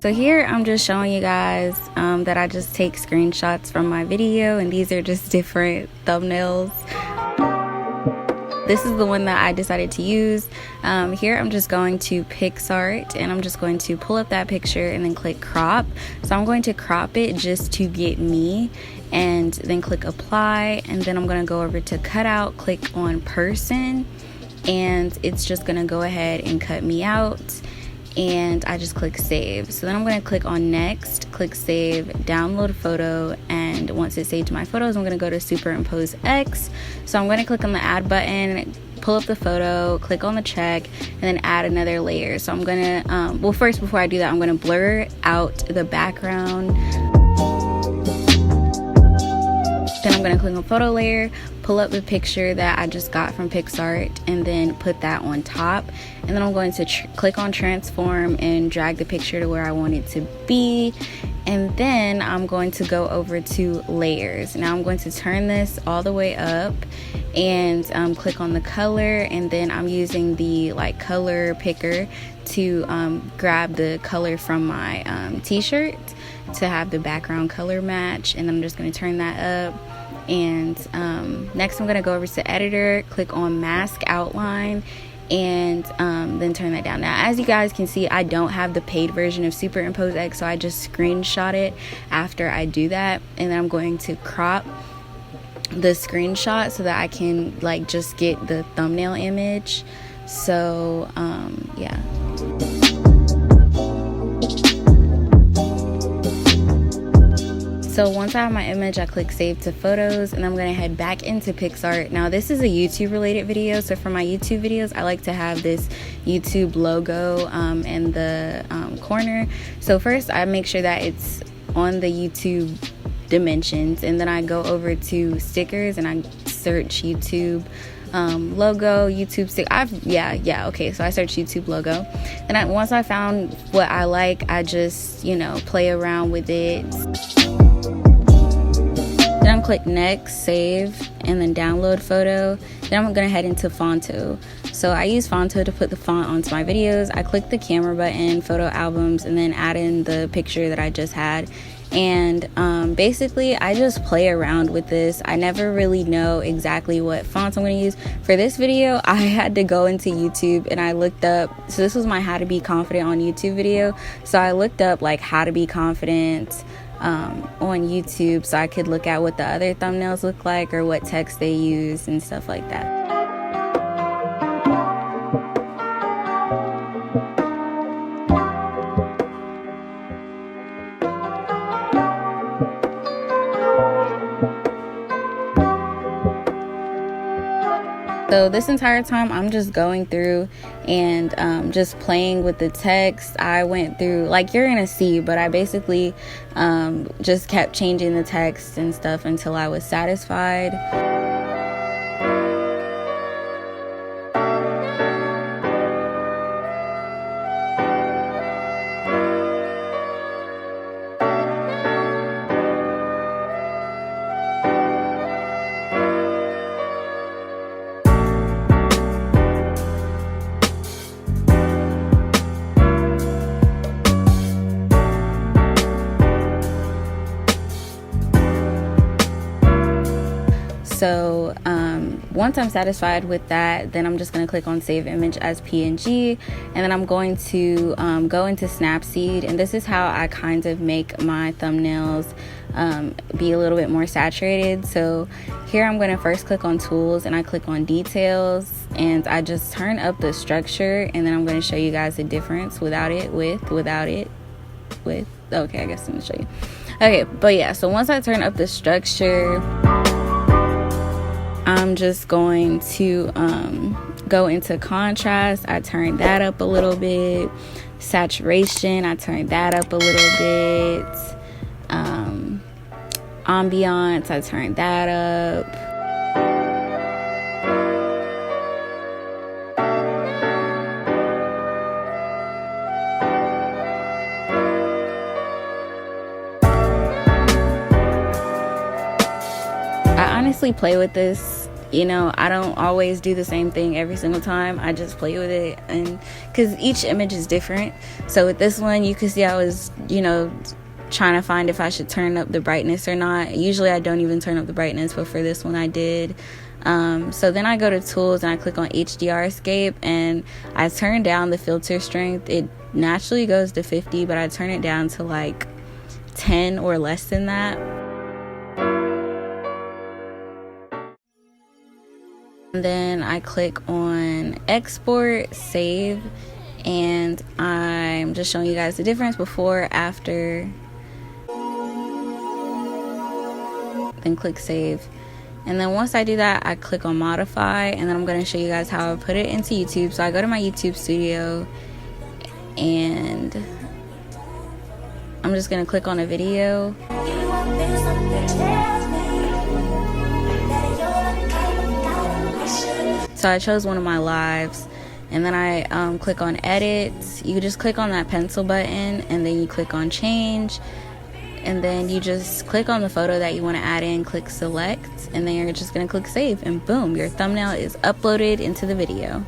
So here I'm just showing you guys that I just take screenshots from my video, and these are just different thumbnails. This is the one that I decided to use. Here I'm just going to Picsart, and I'm just going to pull up that picture and then click crop. So I'm going to crop it just to get me, and then click apply, and then I'm going to go over to cutout, click on person, and it's just going to go ahead and cut me out. And I just click save. So then I'm going to click on next, click save, download photo, and once it's saved to my photos, I'm going to go to Superimpose X. So I'm going to click on the add button, pull up the photo, click on the check, and then add another layer. So I'm going to well, first, before I do that, I'm going to blur out the background. Then I'm going to click on photo layer, pull up the picture that I just got from Picsart, and then put that on top. And then I'm going to click on transform and drag the picture to where I want it to be. And then I'm going to go over to layers. Now I'm going to turn this all the way up and click on the color, and then I'm using the color picker to grab the color from my t-shirt to have the background color match. And I'm just going to turn that up. And next I'm going to go over to editor, click on mask outline, and then turn that down. Now, as you guys can see, I don't have the paid version of Superimpose X, so I just screenshot it after I do that. And then I'm going to crop the screenshot so that I can just get the thumbnail image. So yeah. So once I have my image, I click save to photos, and I'm going to head back into Picsart. Now this is a YouTube related video, so for my YouTube videos I like to have this YouTube logo in the corner. So first I make sure that it's on the YouTube dimensions, and then I go over to stickers and I search YouTube logo, YouTube stick. Okay, so I search YouTube logo, and once I found what I like, I just play around with it. Then I'm click next, save, and then download photo. Then I'm gonna head into Phonto. So I use Phonto to put the font onto my videos. I click the camera button, photo albums, and then add in the picture that I just had. And basically I just play around with this. I never really know exactly what fonts I'm going to use. For this video I had to go into YouTube and I looked up, so this was my how to be confident on YouTube video, so I looked up how to be confident on YouTube so I could look at what the other thumbnails look like or what text they use and stuff like that. So this entire time I'm just going through and just playing with the text. I went through, you're gonna see, but I basically just kept changing the text and stuff until I was satisfied. So once I'm satisfied with that, then I'm just going to click on save image as PNG, and then I'm going to go into Snapseed, and this is how I kind of make my thumbnails be a little bit more saturated. So here I'm going to first click on tools, and I click on details, and I just turn up the structure, and then I'm going to show you guys the difference without it, with. Okay, I guess I'm going to show you. Okay, but yeah, so once I turn up the structure, I'm just going to go into contrast. I turn that up a little bit. Saturation, I turn that up a little bit. Ambiance, I turn that up. I honestly play with this You know, I don't always do the same thing every single time. I just play with it, and because each image is different. So with this one, you can see I was, you know, trying to find if I should turn up the brightness or not. Usually I don't even turn up the brightness, but for this one I did. So then I go to tools and I click on HDR-scape, and I turn down the filter strength. It naturally goes to 50, but I turn it down to like 10 or less than that. And then I click on export, save, and I'm just showing you guys the difference before, after. Then click save. And then once I do that, I click on modify, and then I'm going to show you guys how I put it into YouTube. So I go to my YouTube studio, and I'm just going to click on a video. So I chose one of my lives, and then I click on edit. You just click on that pencil button, and then you click on change, and then you just click on the photo that you want to add in, click select, and then you're just going to click save, and boom, your thumbnail is uploaded into the video.